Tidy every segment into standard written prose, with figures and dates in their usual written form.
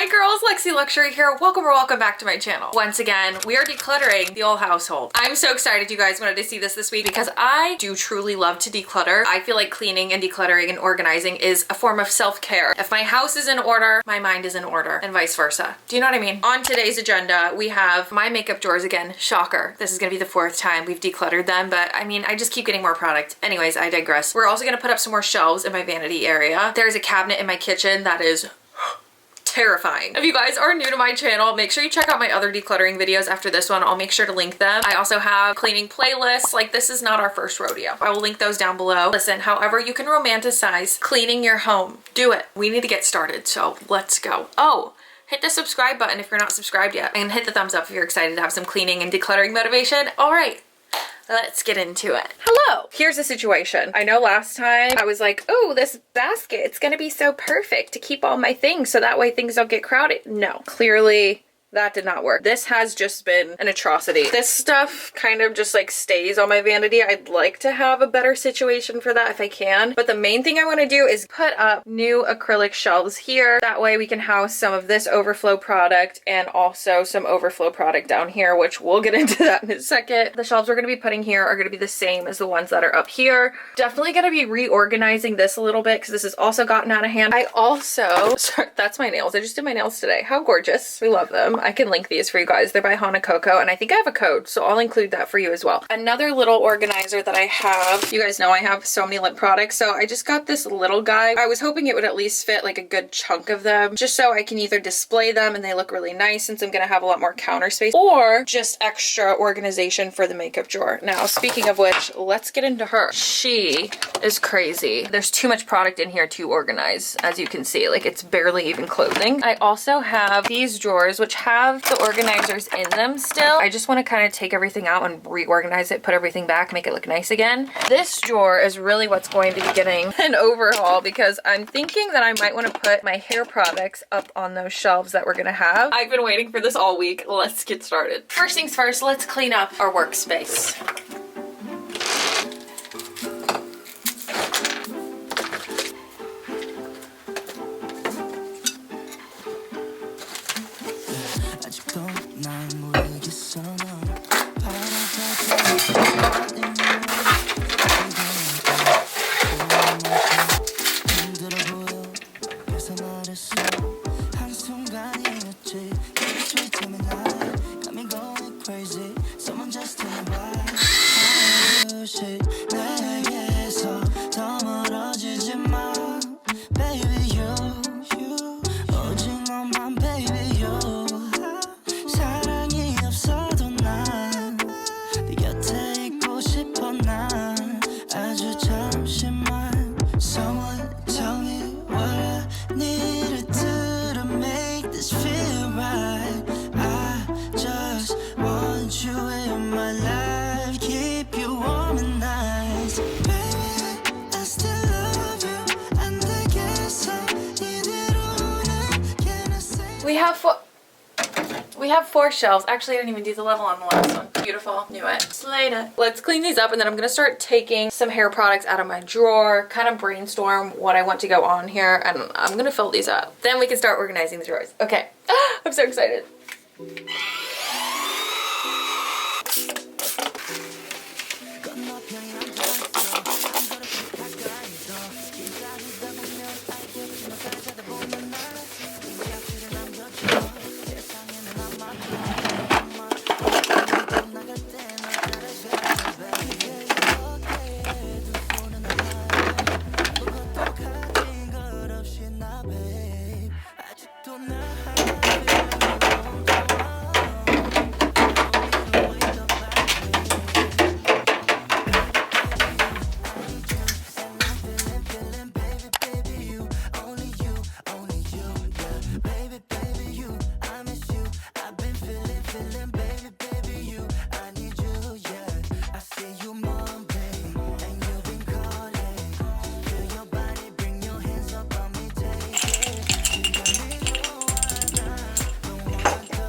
Hi girls, Lexi Luxury here. Welcome or welcome back to my channel. Once again, we are decluttering the old household. I'm so excited you guys wanted to see this week because I do truly love to declutter. I feel like cleaning and decluttering and organizing is a form of self-care. If my house is in order, my mind is in order, and vice versa. Do you know what I mean? On today's agenda, we have my makeup drawers again. Shocker. This is gonna be the 4th time we've decluttered them, but I mean, I just keep getting more product. Anyways, I digress. We're also gonna put up some more shelves in my vanity area. There's a cabinet in my kitchen that is terrifying. If you guys are new to my channel, make sure you check out my other decluttering videos after this one. I'll make sure to link them. I also have cleaning playlists. Like, this is not our first rodeo. I will link those down below. Listen, however you can romanticize cleaning your home, do it. We need to get started, so let's go. Oh, hit the subscribe button if you're not subscribed yet, and hit the thumbs up if you're excited to have some cleaning and decluttering motivation. All right. Let's get into it. Hello. Here's the situation. I know last time I was like, oh, this basket, it's gonna be so perfect to keep all my things so that way things don't get crowded. No, clearly that did not work. This has just been an atrocity. This stuff kind of just like stays on my vanity. I'd like to have a better situation for that if I can. But the main thing I want to do is put up new acrylic shelves here. That way we can house some of this overflow product and also some overflow product down here, which we'll get into that in a second. The shelves we're going to be putting here are going to be the same as the ones that are up here. Definitely going to be reorganizing this a little bit because this has also gotten out of hand. I also, sorry, that's my nails. I just did my nails today. How gorgeous. We love them. I can link these for you guys. They're by Hana Coco, and I think I have a code, so I'll include that for you as well. Another little organizer that I have, you guys know I have so many lip products, so I just got this little guy. I was hoping it would at least fit like a good chunk of them, just so I can either display them and they look really nice since I'm gonna have a lot more counter space, or just extra organization for the makeup drawer. Now, speaking of which, let's get into her. She is crazy. There's too much product in here to organize, as you can see. Like, it's barely even clothing. I also have these drawers, which have the organizers in them still. I just want to kind of take everything out and reorganize it, put everything back, make it look nice again. This drawer is really what's going to be getting an overhaul because I'm thinking that I might want to put my hair products up on those shelves that we're going to have. I've been waiting for this all week. Let's get started. First things first, let's clean up our workspace. We have 4 shelves. Actually, I didn't even do the level on the last one. Beautiful. Knew it. Slayed it. Let's clean these up, and then I'm going to start taking some hair products out of my drawer, kind of brainstorm what I want to go on here, and I'm going to fill these up. Then we can start organizing the drawers. Okay. I'm so excited.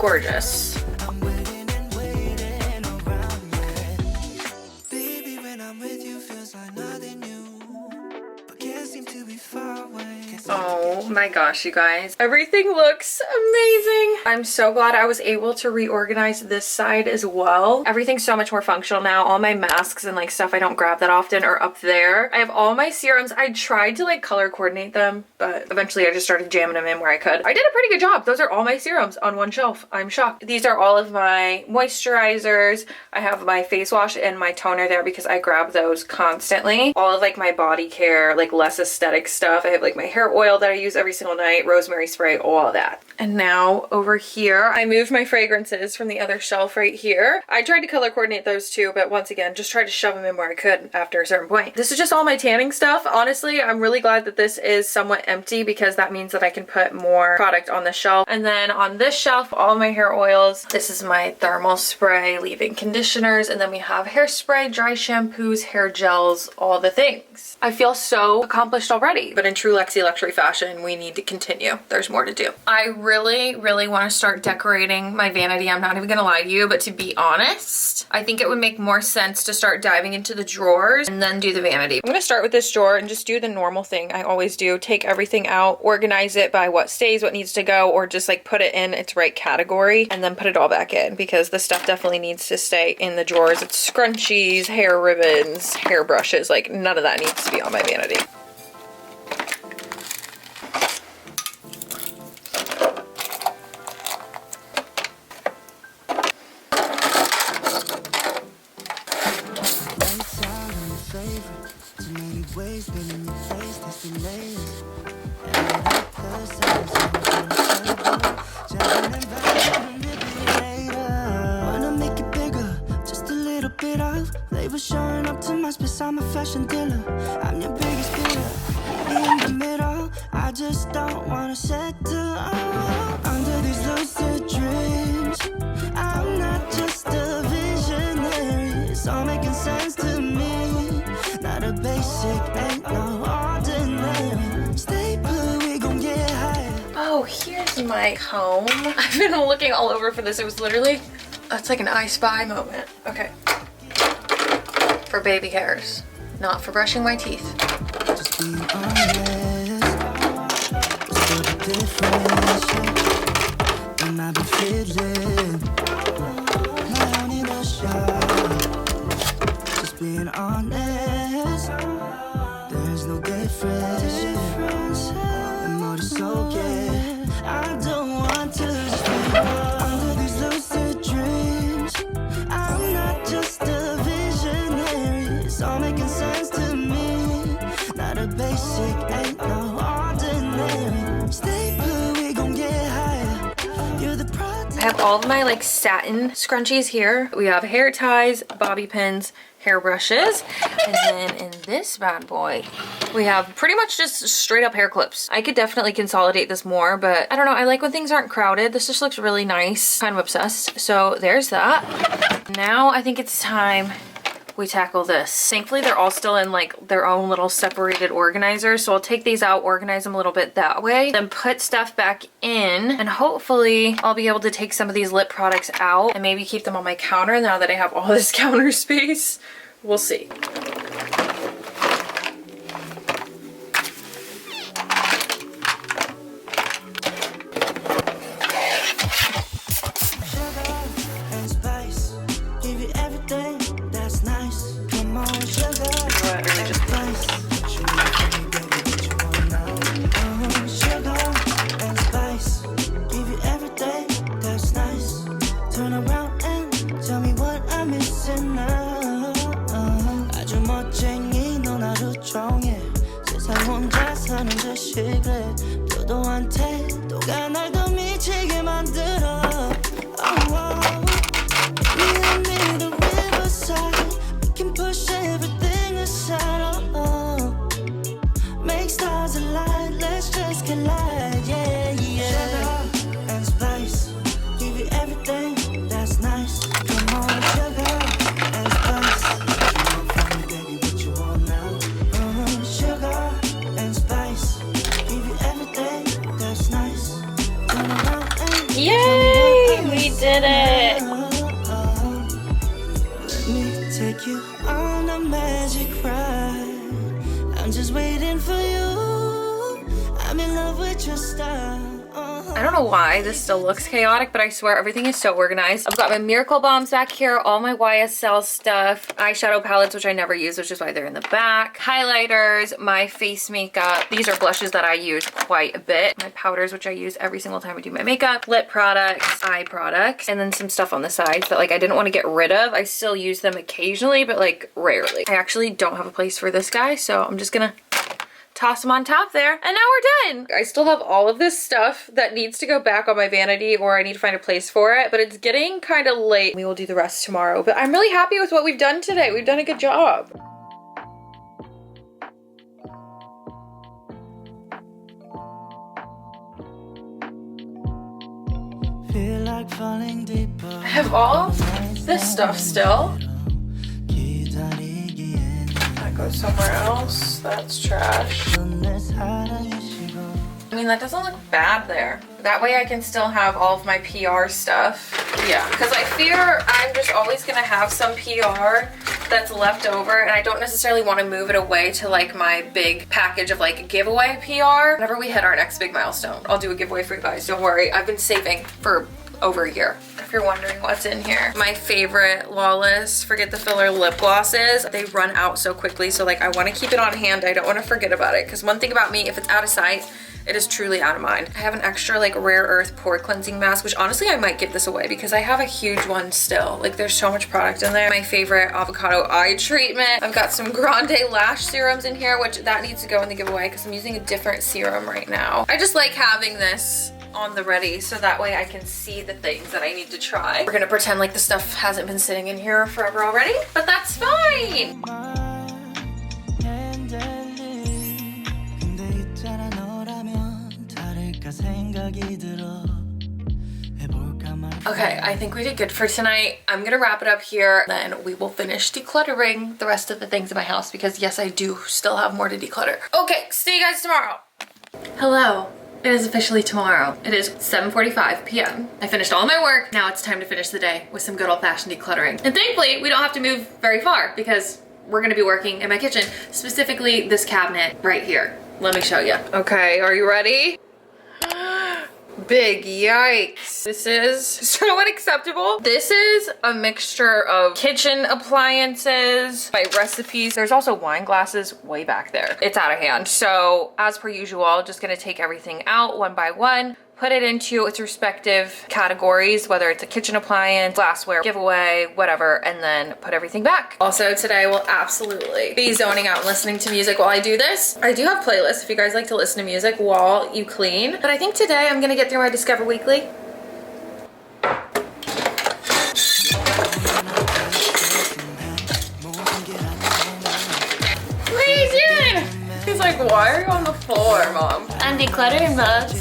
Gorgeous. Oh my gosh, you guys. Everything looks amazing. I'm so glad I was able to reorganize this side as well. Everything's so much more functional now. All my masks and like stuff I don't grab that often are up there. I have all my serums. I tried to like color coordinate them, but eventually I just started jamming them in where I could. I did a pretty good job. Those are all my serums on one shelf. I'm shocked. These are all of my moisturizers. I have my face wash and my toner there because I grab those constantly. All of like my body care, like less aesthetic stuff. I have like my hair oil that I use every single night, rosemary spray, all of that. And now over here, I moved my fragrances from the other shelf right here. I tried to color coordinate those too, but once again, just tried to shove them in where I could after a certain point. This is just all my tanning stuff. Honestly, I'm really glad that this is somewhat empty because that means that I can put more product on the shelf. And then on this shelf, all my hair oils. This is my thermal spray, leave-in conditioners, and then we have hairspray, dry shampoos, hair gels, all the things. I feel so accomplished already, but in true Lexi luxury fashion, we need to continue. There's more to do. I really want to start decorating my vanity. I'm not even gonna lie to you, but to be honest, I think it would make more sense to start diving into the drawers and then do the vanity. I'm gonna start with this drawer and just do the normal thing I always do. Take everything out, organize it by what stays, what needs to go, or just like put it in its right category and then put it all back in because the stuff definitely needs to stay in the drawers. It's scrunchies, hair ribbons, hair brushes, like none of that needs to be on my vanity. Showing up to my space, I'm a fashion dealer. I'm your biggest dealer. In the middle, I just don't wanna settle under these lucid dreams. I'm not just a visionary. It's all making sense to me. Not a basic, ain't no ordinary. Stay put, we gon' get higher. Oh, here's my comb. I've been looking all over for this. It was literally, that's like an I Spy moment. Okay. For baby hairs, not for brushing my teeth. Just being honest, what's the difference? And I've been feeling, I don't need a shot. Just being honest, there's no difference. And more to soak it. I don't want to just be under these lucid dreams. I'm not just a visionary. It's all making sense to me. Not a basic, ain't no ordinary. Stay put, we gon' get higher. You're the product. I have all of my like satin scrunchies here. We have hair ties, bobby pins, hair brushes, and then in this bad boy we have pretty much just straight up hair clips. I could definitely consolidate this more, but I don't know, I like when things aren't crowded. This just looks really nice. Kind of obsessed. So there's that. Now I think it's time we tackle this. Thankfully they're all still in like their own little separated organizers, so I'll take these out, organize them a little bit that way, then put stuff back in, and hopefully I'll be able to take some of these lip products out and maybe keep them on my counter now that I have all this counter space. We'll see. Yay! We did it! Let me take you on a magic ride. I'm just waiting for you. I'm in love with your style. I don't know why this still looks chaotic, but I swear everything is so organized. I've got my Miracle Bombs back here, all my YSL stuff, eyeshadow palettes, which I never use, which is why they're in the back, highlighters, my face makeup. These are blushes that I use quite a bit. My powders, which I use every single time I do my makeup, lip products, eye products, and then some stuff on the sides that like I didn't want to get rid of. I still use them occasionally, but like rarely. I actually don't have a place for this guy, so I'm just gonna toss them on top there, and now we're done. I still have all of this stuff that needs to go back on my vanity, or I need to find a place for it, but it's getting kind of late. We will do the rest tomorrow, but I'm really happy with what we've done today. We've done a good job. Feel like falling deeper. I have all this stuff still. That goes somewhere else. That's trash. I mean, that doesn't look bad there. That way I can still have all of my PR stuff. Yeah, because I fear I'm just always gonna have some PR that's left over, and I don't necessarily want to move it away to like my big package of like giveaway PR. Whenever we hit our next big milestone, I'll do a giveaway for you guys. Don't worry, I've been saving for over a year. If you're wondering what's in here. My favorite Lawless Forget the Filler lip glosses. They run out so quickly, so like I want to keep it on hand. I don't want to forget about it, because one thing about me, if it's out of sight, it is truly out of mind. I have an extra like Rare Earth pore cleansing mask, which honestly I might give this away because I have a huge one still. Like there's so much product in there. My favorite avocado eye treatment. I've got some Grande lash serums in here, which that needs to go in the giveaway because I'm using a different serum right now. I just like having this on the ready so that way I can see the things that I need to try. We're gonna pretend like the stuff hasn't been sitting in here forever already, but that's fine. Okay, I think we did good for tonight. I'm gonna wrap it up here, then we will finish decluttering the rest of the things in my house because yes, I do still have more to declutter. Okay, see you guys tomorrow. Hello. It is officially tomorrow. It is 7:45 p.m. I finished all my work. Now it's time to finish the day with some good old-fashioned decluttering. And thankfully, we don't have to move very far because we're gonna be working in my kitchen, specifically this cabinet right here. Let me show you. Okay, are you ready? Big yikes. This is so unacceptable. This is a mixture of kitchen appliances, my recipes. There's also wine glasses way back there. It's out of hand. So as per usual, just gonna take everything out one by one, put it into its respective categories, whether it's a kitchen appliance, glassware, giveaway, whatever, and then put everything back. Also today will absolutely be zoning out and listening to music while I do this. I do have playlists if you guys like to listen to music while you clean, but I think today I'm gonna get through my Discover Weekly. What are you doing? He's like, why are you on the floor, Mom? I'm decluttering, Bubs.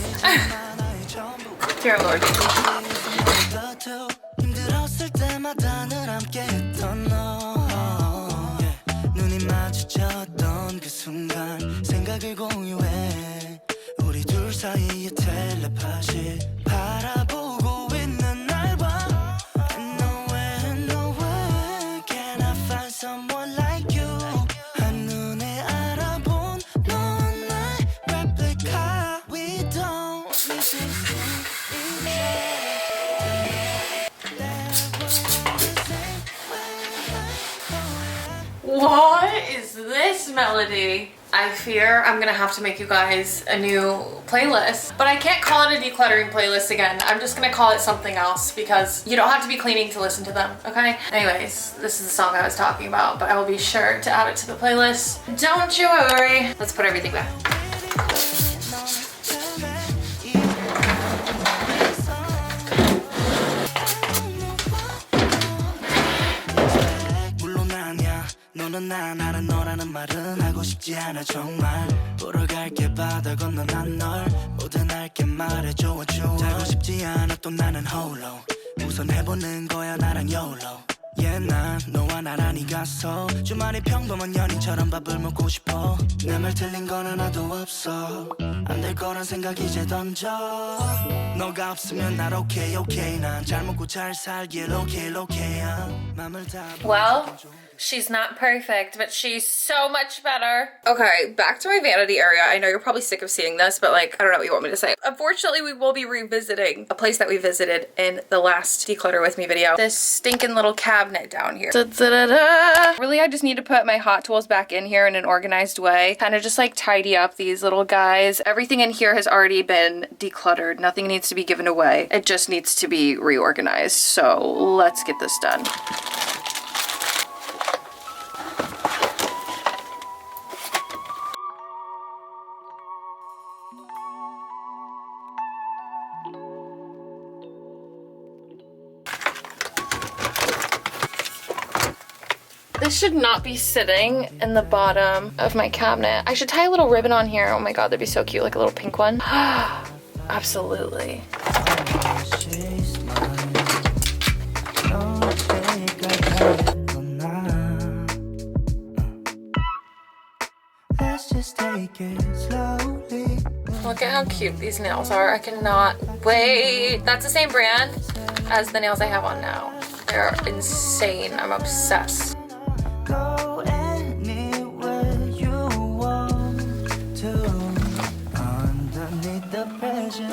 Dear Lord. What is this melody? I fear I'm gonna have to make you guys a new playlist, but I can't call it a decluttering playlist again. I'm just gonna call it something else because you don't have to be cleaning to listen to them, okay? Anyways, this is the song I was talking about, but I will be sure to add it to the playlist. Don't you worry. Let's put everything back. 너는 난 알아 너라는 말은 하고 싶지 않아 정말 보러 갈게 바다 건너 난 널 모든 알게 말해줘 자고 싶지 않아 또 나는 홀로 우선 해보는 거야 나랑 YOLO Yeah, 난 너와 나란히 갔어 주말에 평범한 연인처럼 밥을 먹고 싶어 내 말 틀린 건 하나도 없어 안 될 거란 생각 이제 던져 너가 없으면 날 okay okay 난 잘 먹고 잘 살길 okay okay 맘을 다 Well, she's not perfect, but she's so much better. Okay, back to my vanity area. I know you're probably sick of seeing this, but like, I don't know what you want me to say. Unfortunately, we will be revisiting a place that we visited in the last Declutter With Me video. This stinking little cabinet down here. Da-da-da-da. Really, I just need to put my Hot Tools back in here in an organized way. Kind of just like tidy up these little guys. Everything in here has already been decluttered. Nothing needs to be given away. It just needs to be reorganized. So let's get this done. This should not be sitting in the bottom of my cabinet. I should tie a little ribbon on here. Oh my god, that'd be so cute, like a little pink one. Absolutely. Let's just take it slowly. Look at how cute these nails are. I cannot wait. That's the same brand as the nails I have on now. They're insane. I'm obsessed. Go anywhere you want to. Underneath the pressure,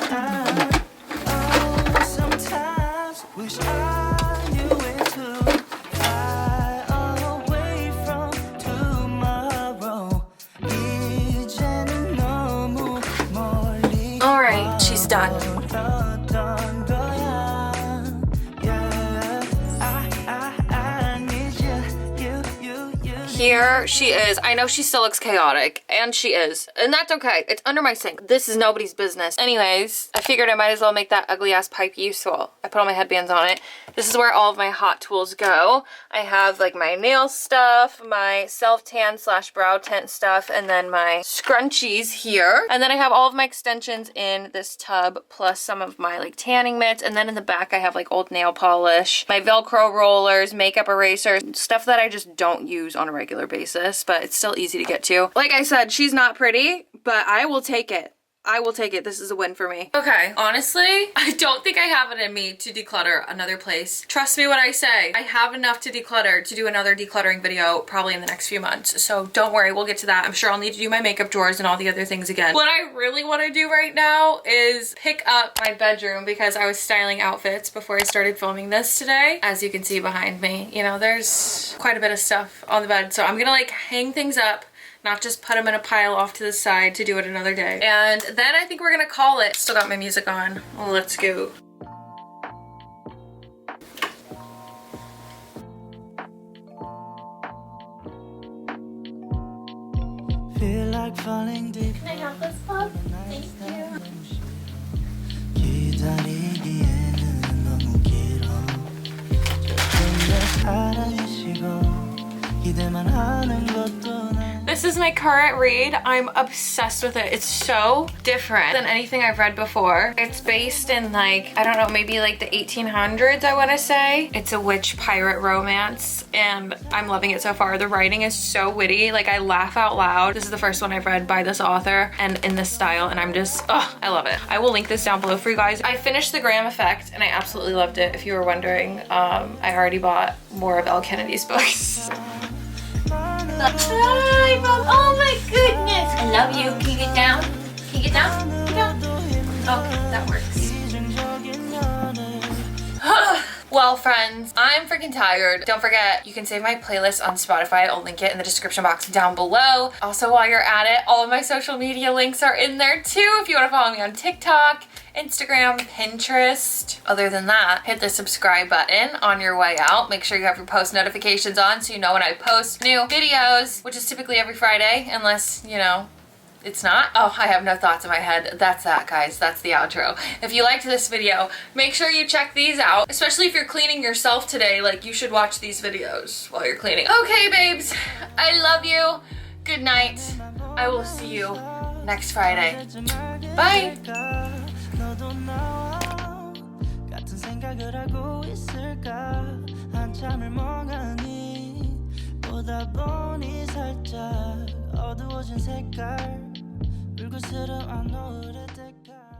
I sometimes wish I knew it too. Fly away from tomorrow. 이제는 너무 멀리. All right, she's done. Here she is. I know she still looks chaotic, and she is, and that's okay. It's under my sink. This is nobody's business. Anyways, I figured I might as well make that ugly ass pipe useful. I put all my headbands on it. This is where all of my Hot Tools go. I have like my nail stuff, my self-tan / brow tint stuff, and then my scrunchies here. And then I have all of my extensions in this tub, plus some of my like tanning mitts. And then in the back I have like old nail polish, my Velcro rollers, makeup erasers, stuff that I just don't use on a regular basis, but it's still easy to get to. Like I said, she's not pretty, but I will take it. I will take it. This is a win for me. Okay, honestly, I don't think I have it in me to declutter another place. Trust me when I say I have enough to declutter to do another decluttering video probably in the next few months. So don't worry, we'll get to that. I'm sure I'll need to do my makeup drawers and all the other things again. What I really want to do right now is pick up my bedroom because I was styling outfits before I started filming this today. As you can see behind me, you know, there's quite a bit of stuff on the bed. So I'm gonna like hang things up, not just put them in a pile off to the side to do it another day. And then I think we're gonna call it. Still got my music on. Well, let's go. Feel like falling deep. Can I have this love? Thank you. 기다리기에는 너무 길어. 조금 더 살아계시고 기대만 하는 것도 난. This is my current read. I'm obsessed with it. It's so different than anything I've read before. It's based in like, I don't know, maybe like the 1800s, I want to say. It's a witch pirate romance and I'm loving it so far. The writing is so witty. Like I laugh out loud. This is the first one I've read by this author and in this style and I'm just, oh, I love it. I will link this down below for you guys. I finished The Graham Effect and I absolutely loved it. If you were wondering, I already bought more of Elle Kennedy's books. Hi, Mom. Oh my goodness. I love you. Can you get down? Can you get down? Okay, that works. Well, friends, I'm freaking tired. Don't forget, you can save my playlist on Spotify. I'll link it in the description box down below. Also, while you're at it, all of my social media links are in there too if you want to follow me on TikTok, Instagram, Pinterest. Other than that, hit the subscribe button on your way out. Make sure you have your post notifications on so you know when I post new videos, which is typically every Friday, unless, you know, it's not. Oh, I have no thoughts in my head. That's that, guys. That's the outro. If you liked this video, make sure you check these out, especially if you're cleaning yourself today. Like, you should watch these videos while you're cleaning. Okay, babes, I love you. Good night. I will see you next Friday. Bye. 생각을 하고 있을까 한참을 멍하니 보다 보니 살짝 어두워진 색깔 불그스름한 노을에